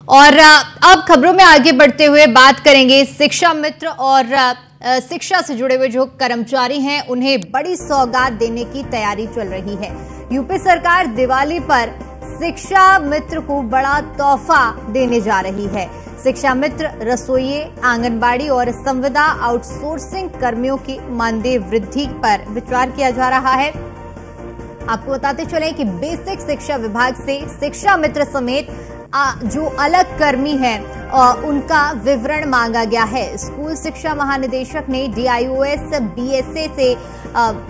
और अब खबरों में आगे बढ़ते हुए बात करेंगे शिक्षा मित्र और शिक्षा से जुड़े हुए जो कर्मचारी हैं उन्हें बड़ी सौगात देने की तैयारी चल रही है। यूपी सरकार दिवाली पर शिक्षा मित्र को बड़ा तोहफा देने जा रही है। शिक्षा मित्र रसोइये, आंगनबाड़ी और संविदा आउटसोर्सिंग कर्मियों की मानदेय वृद्धि पर विचार किया जा रहा है। आपको बताते चले कि बेसिक शिक्षा विभाग से शिक्षा मित्र समेत जो अलग कर्मी हैं उनका विवरण मांगा गया है। स्कूल शिक्षा महानिदेशक ने DIOS BSA से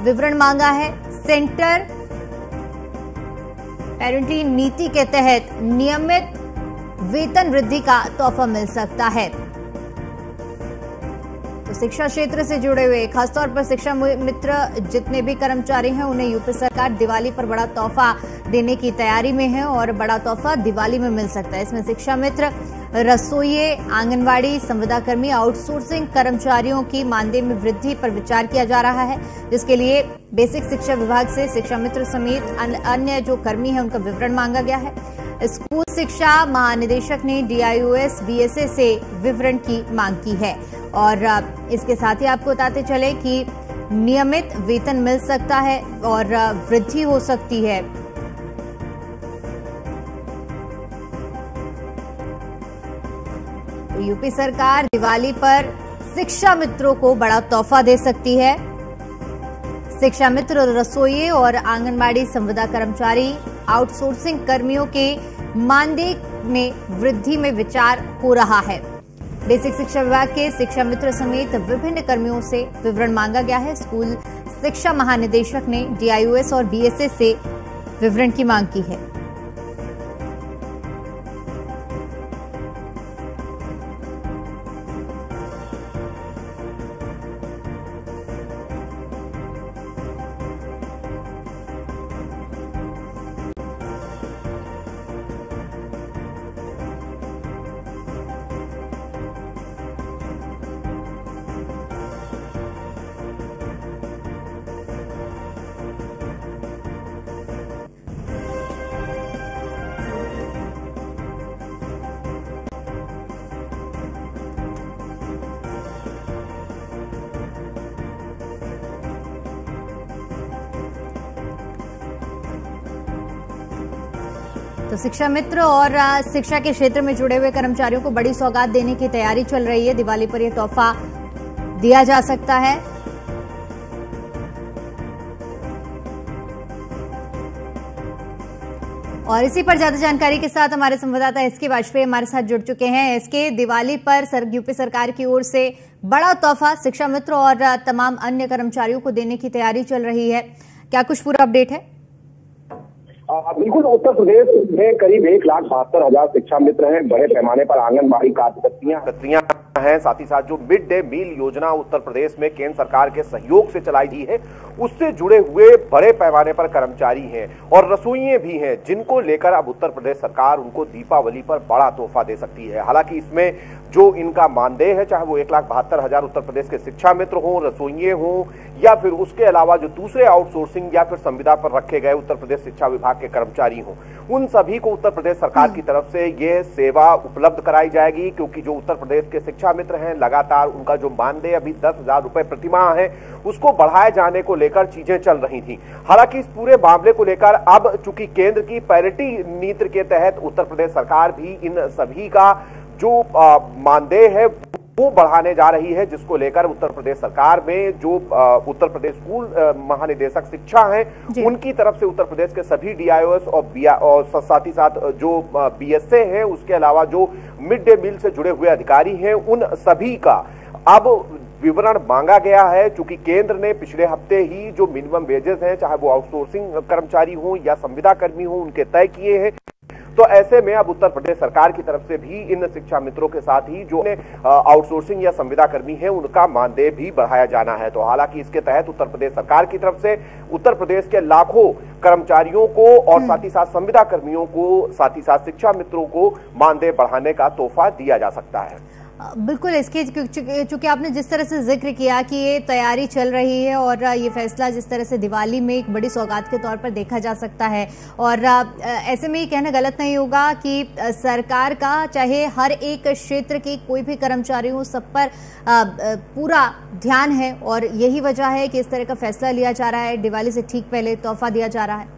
विवरण मांगा है। सेंटर पेरेंटली नीति के तहत नियमित वेतन वृद्धि का तोहफा मिल सकता है। तो शिक्षा क्षेत्र से जुड़े हुए खासतौर पर शिक्षा मित्र जितने भी कर्मचारी हैं उन्हें यूपी सरकार दिवाली पर बड़ा तोहफा देने की तैयारी में है और बड़ा तोहफा दिवाली में मिल सकता है। इसमें शिक्षा मित्र, रसोइये, आंगनबाड़ी, संविदाकर्मी, आउटसोर्सिंग कर्मचारियों की मानदेय में वृद्धि पर विचार किया जा रहा है, जिसके लिए बेसिक शिक्षा विभाग से शिक्षा मित्र समेत अन्य जो कर्मी हैं उनका विवरण मांगा गया है। स्कूल शिक्षा महानिदेशक ने DIOS BSA से विवरण की मांग की है और इसके साथ ही आपको बताते चले कि नियमित वेतन मिल सकता है और वृद्धि हो सकती है। तो यूपी सरकार दिवाली पर शिक्षा मित्रों को बड़ा तोहफा दे सकती है। शिक्षा मित्र, रसोइये और आंगनबाड़ी संविदा कर्मचारी, आउटसोर्सिंग कर्मियों के मानदेय में वृद्धि में विचार हो रहा है। बेसिक शिक्षा विभाग के शिक्षा मित्र समेत विभिन्न कर्मियों से विवरण मांगा गया है। स्कूल शिक्षा महानिदेशक ने DIOS और BSA से विवरण की मांग की है। तो शिक्षा मित्र और शिक्षा के क्षेत्र में जुड़े हुए कर्मचारियों को बड़ी सौगात देने की तैयारी चल रही है। दिवाली पर यह तोहफा दिया जा सकता है। और इसी पर ज्यादा जानकारी के साथ हमारे संवाददाता SK वाजपेयी हमारे साथ जुड़ चुके हैं। SK, दिवाली पर यूपी सरकार की ओर से बड़ा तोहफा शिक्षा मित्र और तमाम अन्य कर्मचारियों को देने की तैयारी चल रही है, क्या कुछ पूरा अपडेट है? बिल्कुल, उत्तर प्रदेश में करीब 1,72,000 शिक्षा मित्र हैं। बड़े पैमाने पर आंगनबाड़ी कार्यकर्तियां हैं, साथ ही साथ जो मिड डे मील योजना उत्तर प्रदेश में केंद्र सरकार के सहयोग से चलाई गई है उससे जुड़े हुए बड़े पैमाने पर कर्मचारी हैं और रसोइये भी हैं, जिनको लेकर अब उत्तर प्रदेश सरकार उनको दीपावली पर बड़ा तोहफा दे सकती है। हालांकि इसमें जो इनका मानदेय है, चाहे वो 1,72,000 उत्तर प्रदेश के शिक्षा मित्र हों, रसोइये हों या फिर उसके अलावा जो दूसरे आउटसोर्सिंग या फिर संविदा पर रखे गए उत्तर प्रदेश शिक्षा विभाग के कर्मचारी हों, उन सभी को उत्तर प्रदेश सरकार की तरफ से ये सेवा उपलब्ध कराई जाएगी। क्योंकि जो उत्तर प्रदेश के शिक्षा मित्र हैं, लगातार उनका जो मानदेय अभी 10,000 रुपए प्रतिमाह है उसको बढ़ाए जाने को लेकर चीजें चल रही थी। हालांकि इस पूरे मामले को लेकर अब चूंकि केंद्र की पैरिटी नीति के तहत उत्तर प्रदेश सरकार भी इन सभी का जो मानदेय है वो बढ़ाने जा रही है, जिसको लेकर उत्तर प्रदेश सरकार में जो उत्तर प्रदेश स्कूल महानिदेशक शिक्षा हैं उनकी तरफ से उत्तर प्रदेश के सभी DIOS और साथ ही साथ जो BSA है, उसके अलावा जो मिड डे मील से जुड़े हुए अधिकारी हैं, उन सभी का अब विवरण मांगा गया है। चूंकि केंद्र ने पिछले हफ्ते ही जो मिनिमम वेजेस हैं, चाहे वो आउटसोर्सिंग कर्मचारी हो या संविदा कर्मी हो, उनके तय किए हैं। तो ऐसे में अब उत्तर प्रदेश सरकार की तरफ से भी इन शिक्षा मित्रों के साथ ही जो आउटसोर्सिंग या संविदा कर्मी है उनका मानदेय भी बढ़ाया जाना है। तो हालांकि इसके तहत उत्तर प्रदेश सरकार की तरफ से उत्तर प्रदेश के लाखों कर्मचारियों को और साथ ही साथ संविदा कर्मियों को, साथ ही साथ शिक्षा मित्रों को मानदेय बढ़ाने का तोहफा दिया जा सकता है। बिल्कुल, इसके चूंकि आपने जिस तरह से जिक्र किया कि ये तैयारी चल रही है और ये फैसला जिस तरह से दिवाली में एक बड़ी सौगात के तौर पर देखा जा सकता है, और ऐसे में ये कहना गलत नहीं होगा कि सरकार का चाहे हर एक क्षेत्र के कोई भी कर्मचारी हो, सब पर पूरा ध्यान है और यही वजह है कि इस तरह का फैसला लिया जा रहा है, दिवाली से ठीक पहले तोहफा दिया जा रहा है।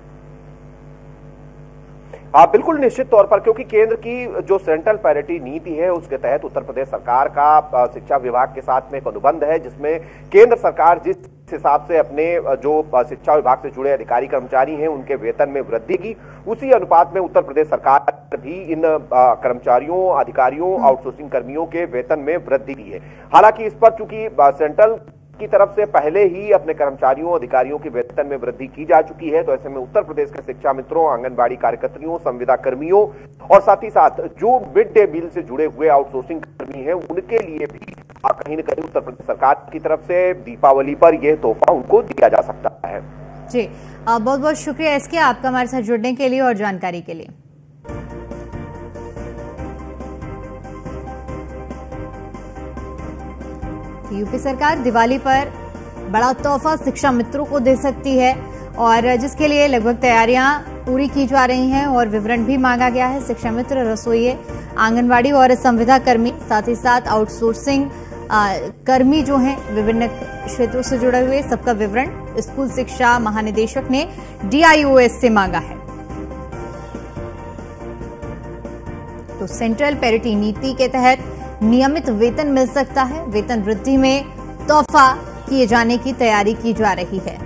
बिल्कुल, निश्चित तौर पर, क्योंकि केंद्र की जो सेंट्रल पैरिटी नीति है उसके तहत उत्तर प्रदेश सरकार का शिक्षा विभाग के साथ में एक अनुबंध है, जिसमें केंद्र सरकार जिस हिसाब से अपने जो शिक्षा विभाग से जुड़े अधिकारी कर्मचारी हैं उनके वेतन में वृद्धि की, उसी अनुपात में उत्तर प्रदेश सरकार भी इन कर्मचारियों, अधिकारियों, आउटसोर्सिंग कर्मियों के वेतन में वृद्धि की है। हालांकि इस पर चूंकि सेंट्रल की तरफ से पहले ही अपने कर्मचारियों, अधिकारियों के वेतन में वृद्धि की जा चुकी है, तो ऐसे में उत्तर प्रदेश के शिक्षा मित्रों, आंगनबाड़ी कार्यकर्तियों, संविदा कर्मियों और साथ ही साथ जो मिड डे मील से जुड़े हुए आउटसोर्सिंग कर्मी हैं, उनके लिए भी कहीं न कहीं उत्तर प्रदेश सरकार की तरफ से दीपावली पर यह तोहफा उनको दिया जा सकता है। जी, बहुत बहुत शुक्रिया एसके, आपका हमारे साथ जुड़ने के लिए और जानकारी के लिए। यूपी सरकार दिवाली पर बड़ा तोहफा शिक्षा मित्रों को दे सकती है और जिसके लिए लगभग तैयारियां पूरी की जा रही हैं और विवरण भी मांगा गया है। शिक्षा मित्र, रसोइये, आंगनवाड़ी और संविदा कर्मी, साथ ही साथ आउटसोर्सिंग कर्मी जो हैं विभिन्न क्षेत्रों से जुड़े हुए, सबका विवरण स्कूल शिक्षा महानिदेशक ने DIOS से मांगा है। तो सेंट्रल पैरिटी नीति के तहत नियमित वेतन मिल सकता है, वेतन वृद्धि में तोहफा किए जाने की तैयारी की जा रही है।